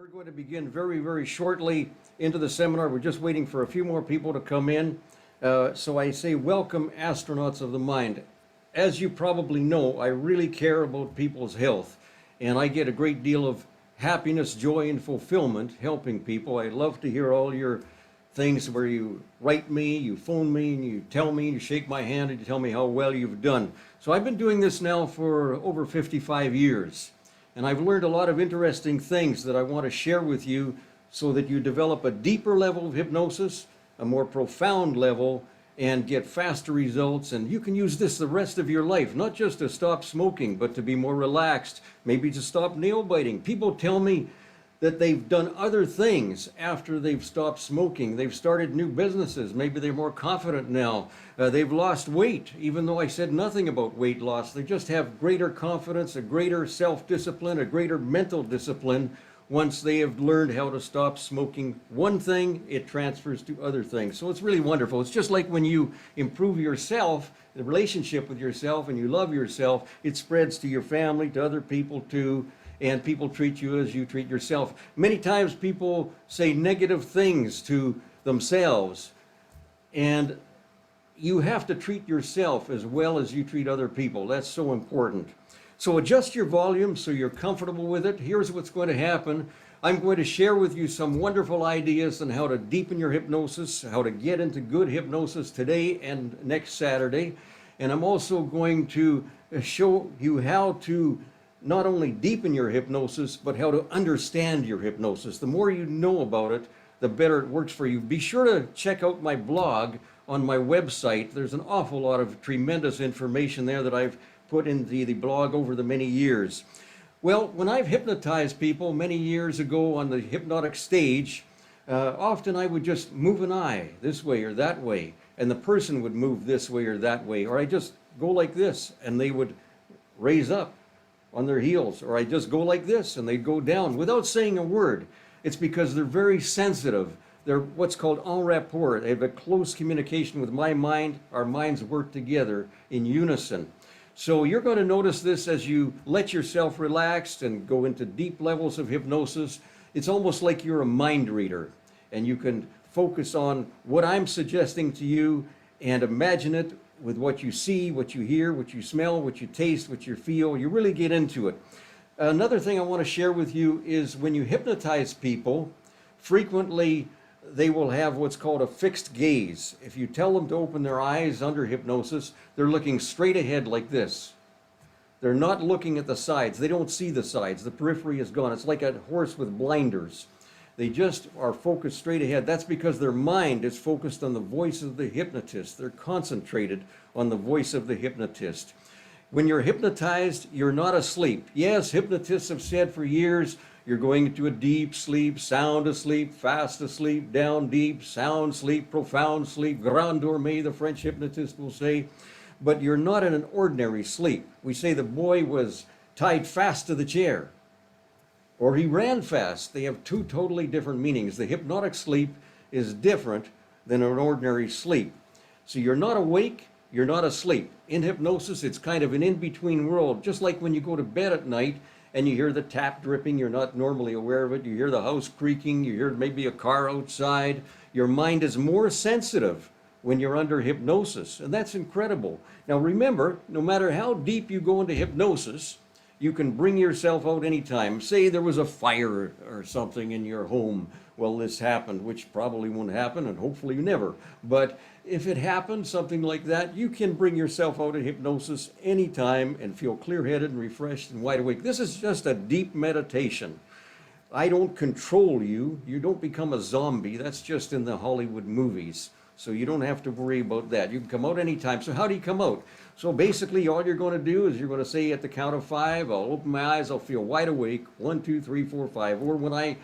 We're going to begin very, very shortly into the seminar. We're just waiting for a few more people to come in. So I say welcome, astronauts of the mind. As you probably know, I really care about people's health, and I get a great deal of happiness, joy, and fulfillment helping people. I love to hear all your things where you write me, you phone me, and you tell me, you shake my hand, and you tell me how well you've done. So I've been doing this now for over 55 years. And I've learned a lot of interesting things that I want to share with you so that you develop a deeper level of hypnosis, a more profound level, and get faster results. And you can use this the rest of your life, not just to stop smoking, but to be more relaxed, maybe to stop nail biting. People tell me that they've done other things after they've stopped smoking. They've started new businesses. Maybe they're more confident now. They've lost weight, even though I said nothing about weight loss. They just have greater confidence, a greater self-discipline, a greater mental discipline. Once they have learned how to stop smoking one thing, it transfers to other things. So it's really wonderful. It's just like when you improve yourself, the relationship with yourself, and you love yourself, it spreads to your family, to other people too. And people treat you as you treat yourself. Many times people say negative things to themselves, and you have to treat yourself as well as you treat other people. That's so important. So adjust your volume so you're comfortable with it. Here's what's going to happen. I'm going to share with you some wonderful ideas on how to deepen your hypnosis, how to get into good hypnosis today and next Saturday. And I'm also going to show you how to not only deepen your hypnosis, but how to understand your hypnosis. The more you know about it, the better it works for you. Be sure to check out my blog on my website. There's an awful lot of tremendous information there that I've put into the blog over the many years. Well, when I've hypnotized people many years ago on the hypnotic stage, often I would just move an eye this way or that way, and the person would move this way or that way, or I just go like this, and they would raise up on their heels, or I just go like this and they go down without saying a word. It's because they're very sensitive. They're what's called en rapport. They have a close communication with my mind. Our minds work together in unison. So you're going to notice this as you let yourself relax and go into deep levels of hypnosis. It's almost like you're a mind reader, and you can focus on what I'm suggesting to you and imagine it with what you see, what you hear, what you smell, what you taste, what you feel. You really get into it. Another thing I want to share with you is when you hypnotize people, frequently they will have what's called a fixed gaze. If you tell them to open their eyes under hypnosis, they're looking straight ahead like this. They're not looking at the sides. They don't see the sides. The periphery is gone. It's like a horse with blinders. They just are focused straight ahead. That's because their mind is focused on the voice of the hypnotist. They're concentrated on the voice of the hypnotist. When you're hypnotized, you're not asleep. Yes, hypnotists have said for years, you're going into a deep sleep, sound asleep, fast asleep, down deep, sound sleep, profound sleep, grand dormir, the French hypnotist will say. But you're not in an ordinary sleep. We say the boy was tied fast to the chair, or he ran fast. They have two totally different meanings. The hypnotic sleep is different than an ordinary sleep. So you're not awake, you're not asleep. In hypnosis, it's kind of an in-between world, just like when you go to bed at night and you hear the tap dripping, you're not normally aware of it, you hear the house creaking, you hear maybe a car outside. Your mind is more sensitive when you're under hypnosis, and that's incredible. Now remember, no matter how deep you go into hypnosis, you can bring yourself out anytime. Say there was a fire or something in your home. Well, this happened, which probably won't happen, and hopefully never. But if it happened, something like that, you can bring yourself out of hypnosis anytime and feel clear-headed and refreshed and wide awake. This is just a deep meditation. I don't control you. You don't become a zombie. That's just in the Hollywood movies. So you don't have to worry about that. You can come out anytime. So how do you come out? So basically all you're going to do is you're going to say at the count of 5, I'll open my eyes, I'll feel wide awake, 1, 2, 3, 4, 5. Or when I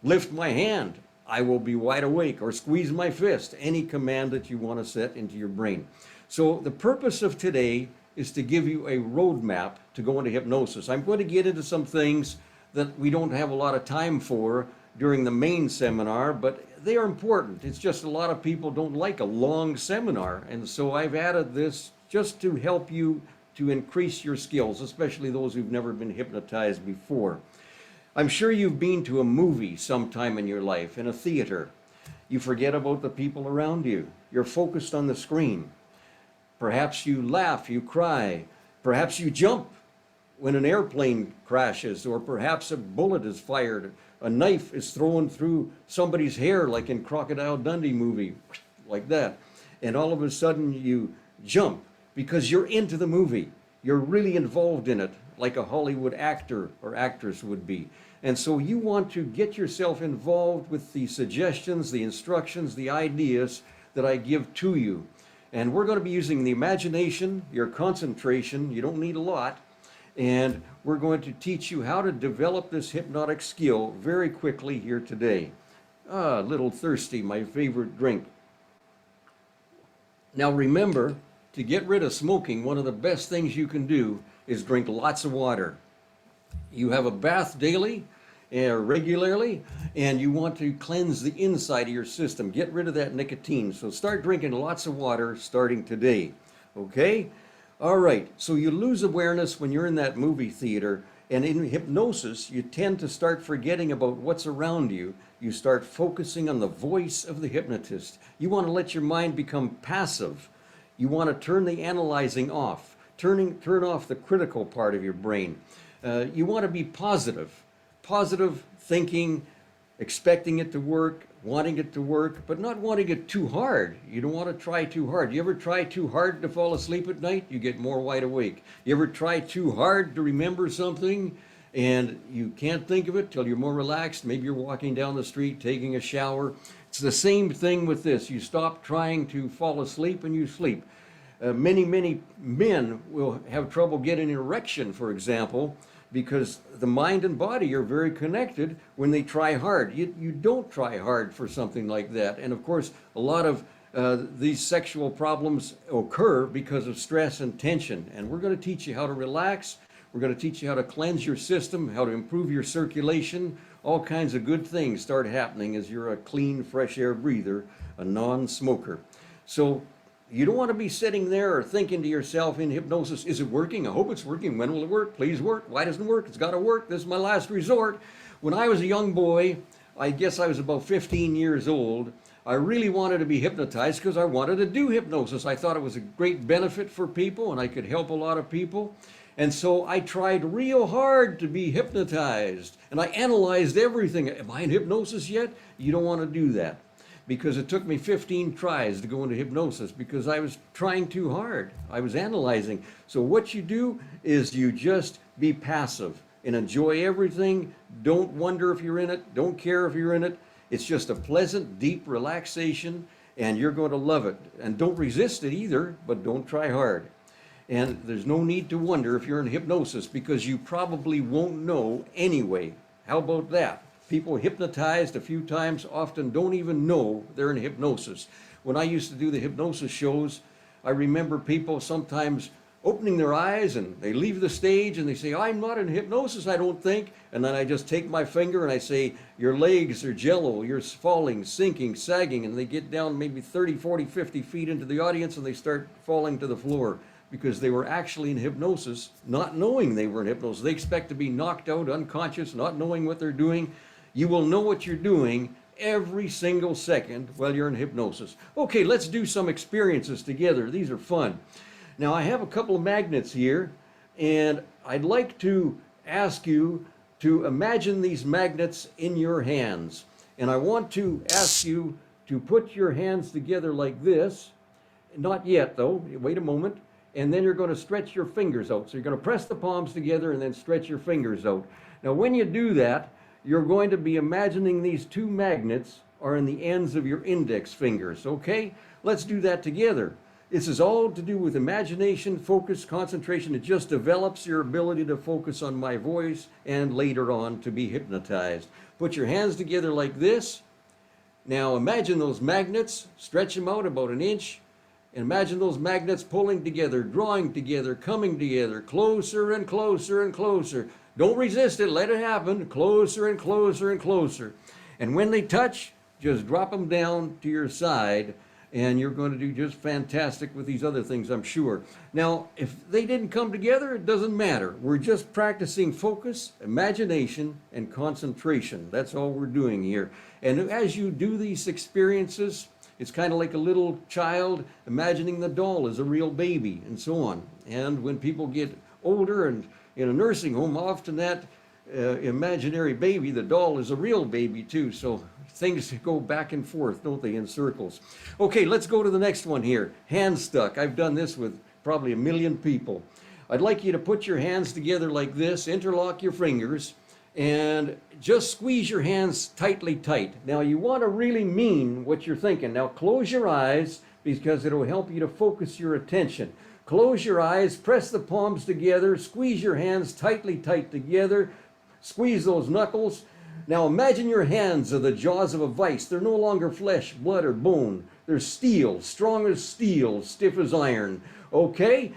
lift my hand, I will be wide awake, or squeeze my fist, any command that you want to set into your brain. So the purpose of today is to give you a roadmap to go into hypnosis. I'm going to get into some things that we don't have a lot of time for during the main seminar, but they are important. It's just a lot of people don't like a long seminar, and so I've added this just to help you to increase your skills, especially those who've never been hypnotized before. I'm sure you've been to a movie sometime in your life, in a theater. You forget about the people around you. You're focused on the screen. Perhaps you laugh, you cry. Perhaps you jump when an airplane crashes, or perhaps a bullet is fired. A knife is thrown through somebody's hair, like in Crocodile Dundee movie, like that. And all of a sudden you jump because you're into the movie. You're really involved in it, like a Hollywood actor or actress would be. And so you want to get yourself involved with the suggestions, the instructions, the ideas that I give to you. And we're going to be using the imagination, your concentration. You don't need a lot. And we're going to teach you how to develop this hypnotic skill very quickly here today. A little thirsty, my favorite drink. Now remember, to get rid of smoking, one of the best things you can do is drink lots of water. You have a bath daily, regularly, and you want to cleanse the inside of your system. Get rid of that nicotine. So start drinking lots of water starting today. Okay? All right. So you lose awareness when you're in that movie theater, and in hypnosis, you tend to start forgetting about what's around you. You start focusing on the voice of the hypnotist. You want to let your mind become passive. You want to turn the analyzing off, turn off the critical part of your brain. You want to be positive thinking, expecting it to work, wanting it to work, but not wanting it too hard. You don't want to try too hard. You ever try too hard to fall asleep at night? You get more wide awake. You ever try too hard to remember something and you can't think of it till you're more relaxed? Maybe you're walking down the street, taking a shower. It's the same thing with this. You stop trying to fall asleep and you sleep. Many men will have trouble getting an erection, for example, because the mind and body are very connected when they try hard. You don't try hard for something like that. And of course, a lot of these sexual problems occur because of stress and tension. And we're going to teach you how to relax. We're going to teach you how to cleanse your system, how to improve your circulation. All kinds of good things start happening as you're a clean, fresh air breather, a non-smoker. So you don't want to be sitting there or thinking to yourself in hypnosis, is it working? I hope it's working. When will it work? Please work. Why doesn't it work? It's got to work. This is my last resort. When I was a young boy, I guess I was about 15 years old, I really wanted to be hypnotized because I wanted to do hypnosis. I thought it was a great benefit for people and I could help a lot of people. And so I tried real hard to be hypnotized and I analyzed everything. Am I in hypnosis yet? You don't want to do that, because it took me 15 tries to go into hypnosis because I was trying too hard. I was analyzing. So what you do is you just be passive and enjoy everything. Don't wonder if you're in it. Don't care if you're in it. It's just a pleasant, deep relaxation, and you're going to love it. And don't resist it either, but don't try hard. And there's no need to wonder if you're in hypnosis because you probably won't know anyway. How about that? People hypnotized a few times often don't even know they're in hypnosis. When I used to do the hypnosis shows, I remember people sometimes opening their eyes and they leave the stage and they say, I'm not in hypnosis, I don't think. And then I just take my finger and I say, your legs are jello, you're falling, sinking, sagging. And they get down maybe 30, 40, 50 feet into the audience and they start falling to the floor because they were actually in hypnosis, not knowing they were in hypnosis. They expect to be knocked out, unconscious, not knowing what they're doing. You will know what you're doing every single second while you're in hypnosis. Okay, let's do some experiences together. These are fun. Now, I have a couple of magnets here, and I'd like to ask you to imagine these magnets in your hands. And I want to ask you to put your hands together like this. Not yet, though. Wait a moment. And then you're going to stretch your fingers out. So you're going to press the palms together and then stretch your fingers out. Now, when you do that, you're going to be imagining these two magnets are in the ends of your index fingers, okay? Let's do that together. This is all to do with imagination, focus, concentration. It just develops your ability to focus on my voice and later on to be hypnotized. Put your hands together like this. Now imagine those magnets, stretch them out about an inch. Imagine those magnets pulling together, drawing together, coming together, closer and closer and closer. Don't resist it, let it happen, closer and closer and closer. And when they touch, just drop them down to your side and you're going to do just fantastic with these other things, I'm sure. Now, if they didn't come together, it doesn't matter. We're just practicing focus, imagination, and concentration. That's all we're doing here. And as you do these experiences, it's kind of like a little child imagining the doll as a real baby and so on. And when people get older and in a nursing home, often that imaginary baby, the doll, is a real baby too. So things go back and forth, don't they, in circles. Okay, let's go to the next one here. Hand stuck. I've done this with probably 1 million people. I'd like you to put your hands together like this, interlock your fingers, and just squeeze your hands tightly tight. Now you want to really mean what you're thinking. Now close your eyes because it'll help you to focus your attention. Close your eyes, press the palms together, squeeze your hands tightly tight together, squeeze those knuckles. Now imagine your hands are the jaws of a vice. They're no longer flesh, blood, or bone. They're steel, strong as steel, stiff as iron. Okay?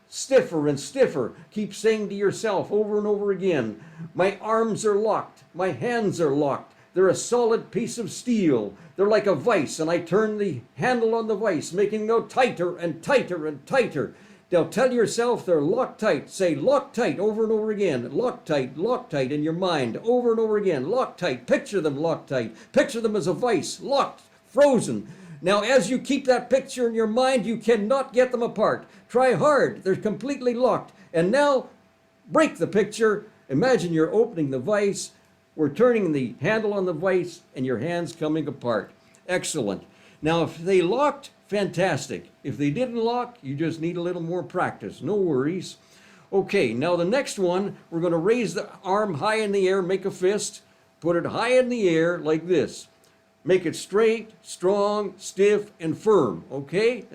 Stiffer and stiffer. Keep saying to yourself over and over again, my arms are locked, my hands are locked. They're a solid piece of steel. They're like a vice, and I turn the handle on the vice, making them go tighter and tighter and tighter. Now tell yourself they're locked tight. Say locked tight over and over again. Locked tight in your mind over and over again. Locked tight. Picture them locked tight. Picture them as a vice, locked, frozen. Now as you keep that picture in your mind, you cannot get them apart. Try hard. They're completely locked. And now break the picture. Imagine you're opening the vice. We're turning the handle on the vice and your hands coming apart. Excellent. Now if they locked, fantastic. If they didn't lock, you just need a little more practice. No worries. Okay, now the next one, we're going to raise the arm high in the air, make a fist, put it high in the air like this. Make it straight, strong, stiff, and firm. Okay?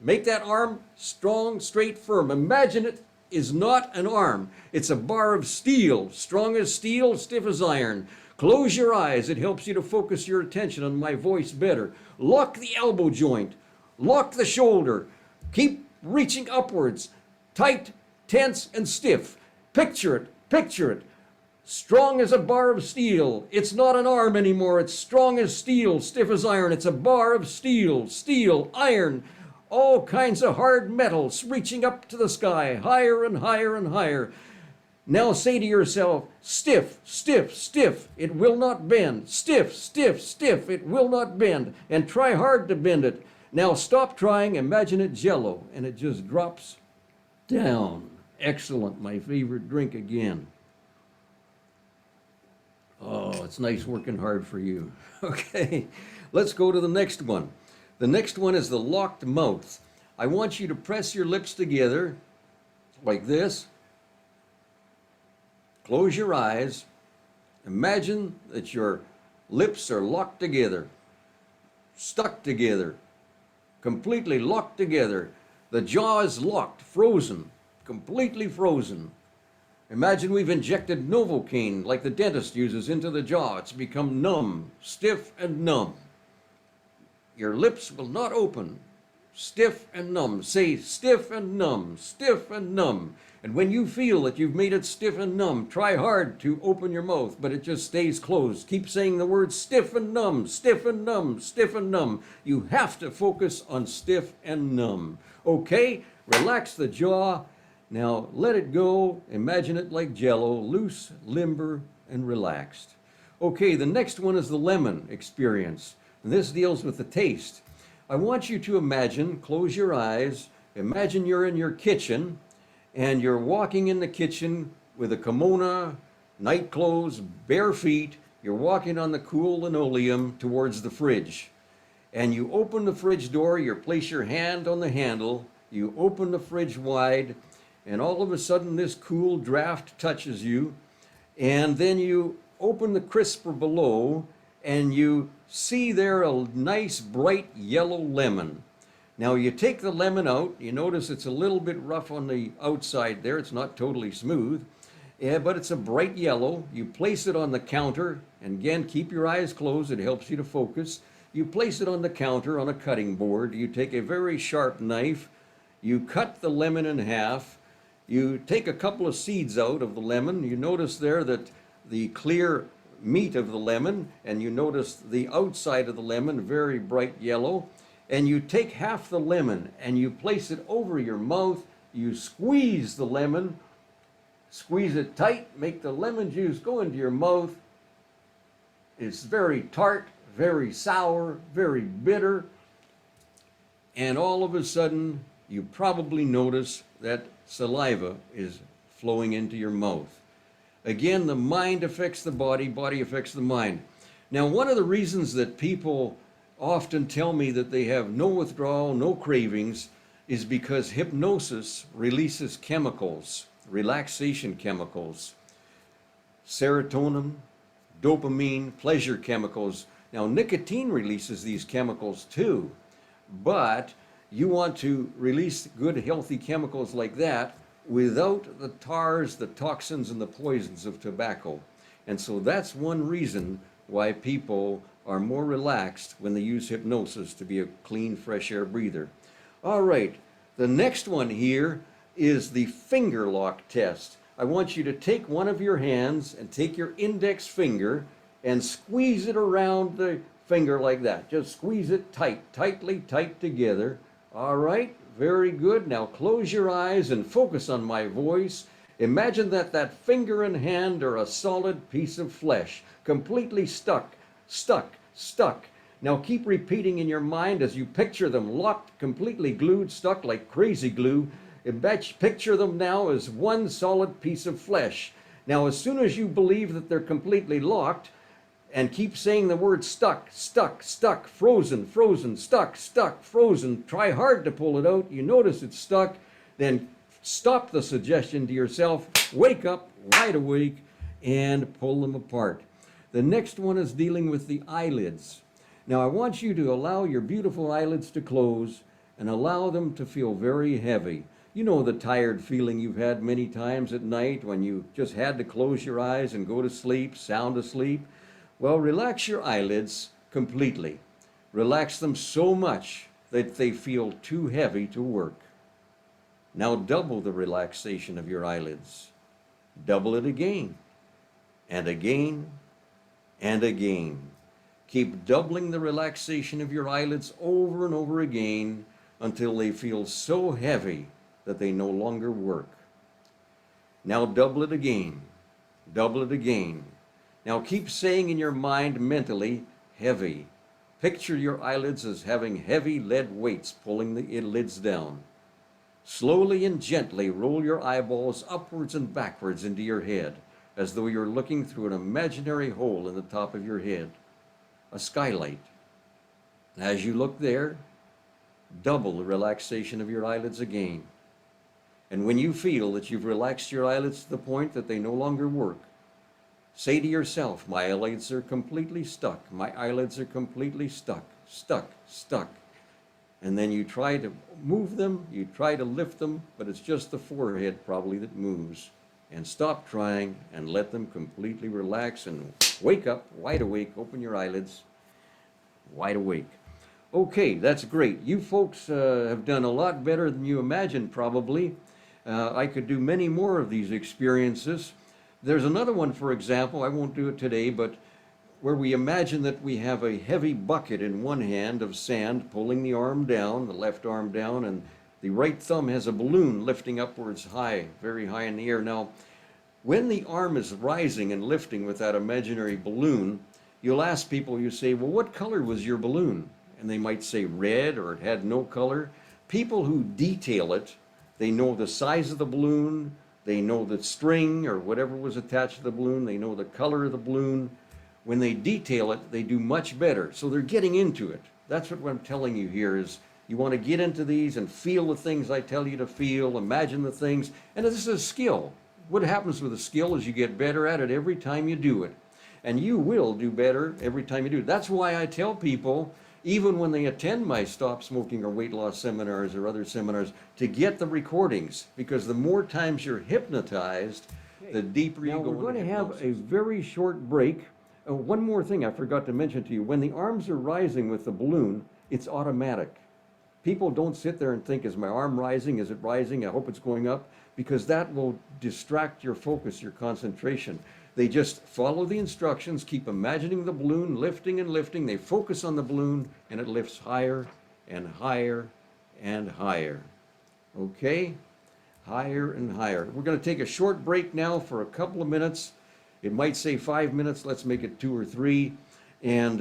Make that arm strong, straight, firm. Imagine it is not an arm. It's a bar of steel, strong as steel, stiff as iron. Close your eyes. It helps you to focus your attention on my voice better. Lock the elbow joint. Lock the shoulder. Keep reaching upwards. Tight, tense, and stiff. Picture it. Picture it. Strong as a bar of steel. It's not an arm anymore. It's strong as steel, stiff as iron. It's a bar of steel, iron, all kinds of hard metals reaching up to the sky, higher and higher and higher. Now say to yourself, stiff, stiff, stiff, it will not bend. Stiff, stiff, stiff, it will not bend. And try hard to bend it. Now stop trying, imagine it jello, and it just drops down. Excellent, my favorite drink again. Oh, it's nice working hard for you. Okay, let's go to the next one. The next one is the locked mouth. I want you to press your lips together like this. Close your eyes. Imagine that your lips are locked together, stuck together, completely locked together. The jaw is locked, frozen, completely frozen. Imagine we've injected Novocaine like the dentist uses into the jaw. It's become numb, stiff and numb. Your lips will not open. Stiff and numb. Say stiff and numb, stiff and numb. And when you feel that you've made it stiff and numb, try hard to open your mouth, but it just stays closed. Keep saying the word stiff and numb, stiff and numb, stiff and numb. You have to focus on stiff and numb. Okay? Relax the jaw. Now let it go. Imagine it like jello, loose, limber, and relaxed. Okay, the next one is the lemon experience. And this deals with the taste. I want you to imagine, close your eyes, imagine you're in your kitchen and you're walking in the kitchen with a kimono, night clothes, bare feet. You're walking on the cool linoleum towards the fridge. And you open the fridge door, you place your hand on the handle, you open the fridge wide, and all of a sudden this cool draft touches you, and then you open the crisper below and you see there a nice bright yellow lemon. Now you take the lemon out, you notice it's a little bit rough on the outside there, it's not totally smooth, but it's a bright yellow. You place it on the counter, and again keep your eyes closed, it helps you to focus. You place it on the counter on a cutting board, you take a very sharp knife, you cut the lemon in half, you take a couple of seeds out of the lemon. You notice there that the clear meat of the lemon, and you notice the outside of the lemon, very bright yellow. and you take half the lemon and you place it over your mouth. You squeeze the lemon, squeeze it tight, make the lemon juice go into your mouth. It's very tart, very sour, very bitter, and all of a sudden you probably notice that saliva is flowing into your mouth. Again, the mind affects the body, body affects the mind. Now, one of the reasons that people often tell me that they have no withdrawal, no cravings, is because hypnosis releases chemicals, relaxation chemicals, serotonin, dopamine, pleasure chemicals. Now, nicotine releases these chemicals too, but you want to release good, healthy chemicals like that without the tars, the toxins, and the poisons of tobacco. And so that's one reason why people are more relaxed when they use hypnosis to be a clean, fresh air breather. All right, the next one here is the finger lock test. I want you to take one of your hands and take your index finger and squeeze it around the finger like that. Just squeeze it tight, tight together. All right, very good. Now close your eyes and focus on my voice. Imagine that that finger and hand are a solid piece of flesh, completely stuck. Now keep repeating in your mind as you picture them locked, completely glued, stuck like crazy glue. Picture them now as one solid piece of flesh. Now, as soon as you believe that they're completely locked, and keep saying the word stuck, frozen, stuck, frozen. Try hard to pull it out. You notice it's stuck. Then stop the suggestion to yourself. Wake up, wide awake, and pull them apart. The next one is dealing with the eyelids. Now, I want you to allow your beautiful eyelids to close and allow them to feel very heavy. You know the tired feeling you've had many times at night when you just had to close your eyes and go to sleep, sound asleep. Well, relax your eyelids completely. Relax them so much that they feel too heavy to work. Now double the relaxation of your eyelids. Double it again, and again, and again. Keep doubling the relaxation of your eyelids over and over again until they feel so heavy that they no longer work. Now double it again. Double it again. Now keep saying in your mind mentally, heavy. Picture your eyelids as having heavy lead weights pulling the lids down. Slowly and gently roll your eyeballs upwards and backwards into your head, as though you're looking through an imaginary hole in the top of your head, a skylight. As you look there, double the relaxation of your eyelids again. And when you feel that you've relaxed your eyelids to the point that they no longer work, say to yourself, my eyelids are completely stuck. My eyelids are completely stuck. And then you try to move them, you try to lift them, but it's just the forehead probably that moves. And stop trying and let them completely relax and wake up, wide awake, open your eyelids, wide awake. Okay, that's great. You folks have done a lot better than you imagined probably. I could do many more of these experiences. There's another one, for example, I won't do it today, but where we imagine that we have a heavy bucket in one hand of sand pulling the arm down, the left arm down, and the right thumb has a balloon lifting upwards high, very high in the air. Now, when the arm is rising and lifting with that imaginary balloon, you'll ask people, you say, well, what color was your balloon? And they might say red, or it had no color. People who detail it, they know the size of the balloon, they know the string or whatever was attached to the balloon, they know the color of the balloon. When they detail it, they do much better. So they're getting into it. That's what I'm telling you here is you want to get into these and feel the things I tell you to feel, imagine the things, and this is a skill. What happens with a skill is you get better at it every time you do it. And you will do better every time you do it. That's why I tell people, even when they attend my stop smoking or weight loss seminars or other seminars, to get the recordings, because the more times you're hypnotized, the deeper you go into hypnosis. Now we're going to have a very short break. One more thing I forgot to mention to you. When the arms are rising with the balloon, it's automatic. People don't sit there and think, is my arm rising? Is it rising? I hope it's going up, because that will distract your focus, your concentration. They just follow the instructions, keep imagining the balloon lifting and lifting. They focus on the balloon and it lifts higher and higher and higher. Okay? Higher and higher. We're going to take a short break now for a couple of minutes. It might say 5 minutes. Let's make it 2 or 3. And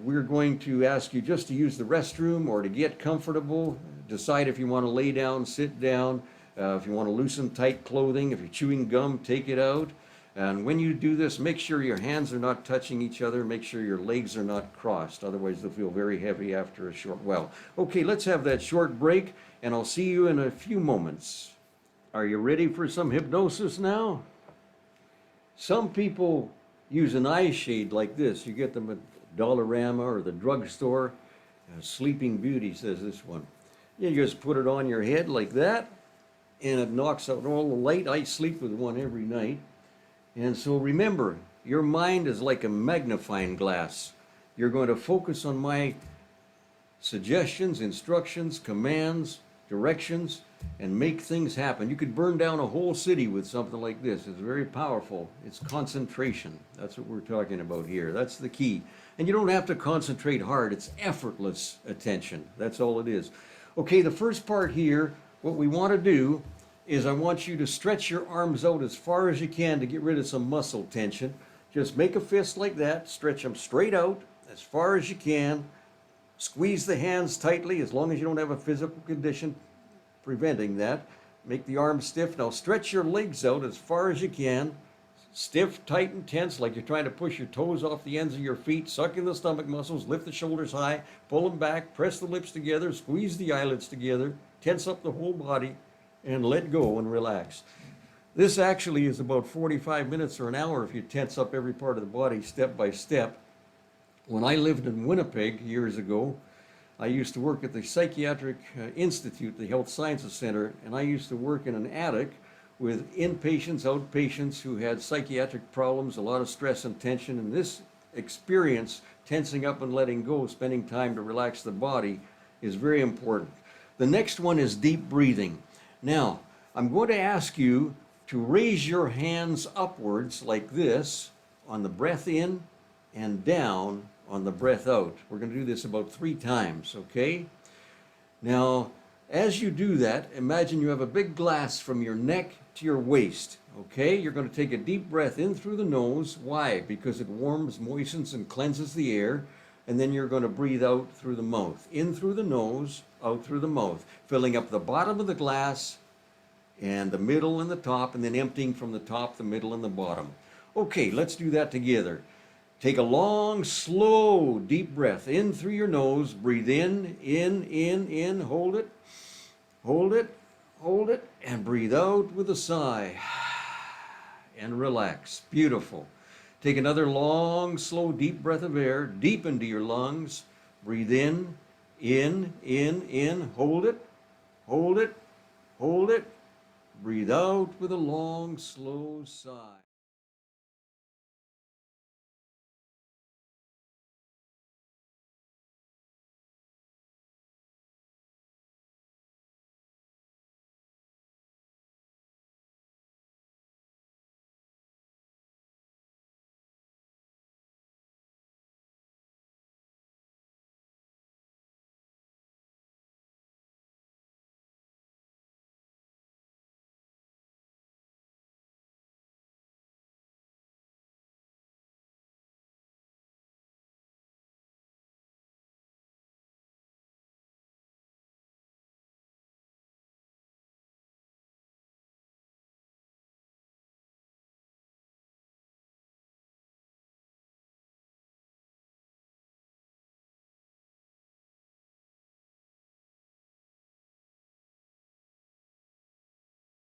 we're going to ask you just to use the restroom or to get comfortable. Decide if you want to lay down, sit down. If you want to loosen tight clothing, if you're chewing gum, take it out. And when you do this, make sure your hands are not touching each other. Make sure your legs are not crossed. Otherwise, they'll feel very heavy after a short while. Okay, let's have that short break, and I'll see you in a few moments. Are you ready for some hypnosis now? Some people use an eye shade like this. You get them at Dollarama or the drugstore. Sleeping Beauty says this one. You just put it on your head like that, and it knocks out all the light. I sleep with one every night. And so remember, your mind is like a magnifying glass. You're going to focus on my suggestions, instructions, commands, directions, and make things happen. You could burn down a whole city with something like this. It's very powerful. It's concentration. That's what we're talking about here. That's the key. And you don't have to concentrate hard. It's effortless attention. That's all it is. Okay, the first part here, what we want to do is I want you to stretch your arms out as far as you can to get rid of some muscle tension. Just make a fist like that, stretch them straight out as far as you can. Squeeze the hands tightly as long as you don't have a physical condition preventing that. Make the arms stiff. Now stretch your legs out as far as you can. Stiff, tight, and tense, like you're trying to push your toes off the ends of your feet. Suck in the stomach muscles, lift the shoulders high, pull them back, press the lips together, squeeze the eyelids together, tense up the whole body, and let go and relax. This actually is about 45 minutes or an hour if you tense up every part of the body step by step. When I lived in Winnipeg years ago, I used to work at the Psychiatric Institute, the Health Sciences Center, and I used to work in an attic with inpatients, outpatients who had psychiatric problems, a lot of stress and tension. And this experience, tensing up and letting go, spending time to relax the body, is very important. The next one is deep breathing. Now, I'm going to ask you to raise your hands upwards like this on the breath in and down on the breath out. We're going to do this about 3 times, okay? Now, as you do that, imagine you have a big glass from your neck to your waist, okay? You're going to take a deep breath in through the nose. Why? Because it warms, moistens, and cleanses the air. And then you're going to breathe out through the mouth. In through the nose, out through the mouth. Filling up the bottom of the glass and the middle and the top, and then emptying from the top, the middle, and the bottom. Okay, let's do that together. Take a long, slow, deep breath in through your nose. Breathe in, hold it, hold it, hold it, and breathe out with a sigh. And relax. Beautiful. Take another long, slow, deep breath of air, deep into your lungs. Breathe in, hold it, hold it, hold it. Breathe out with a long, slow sigh.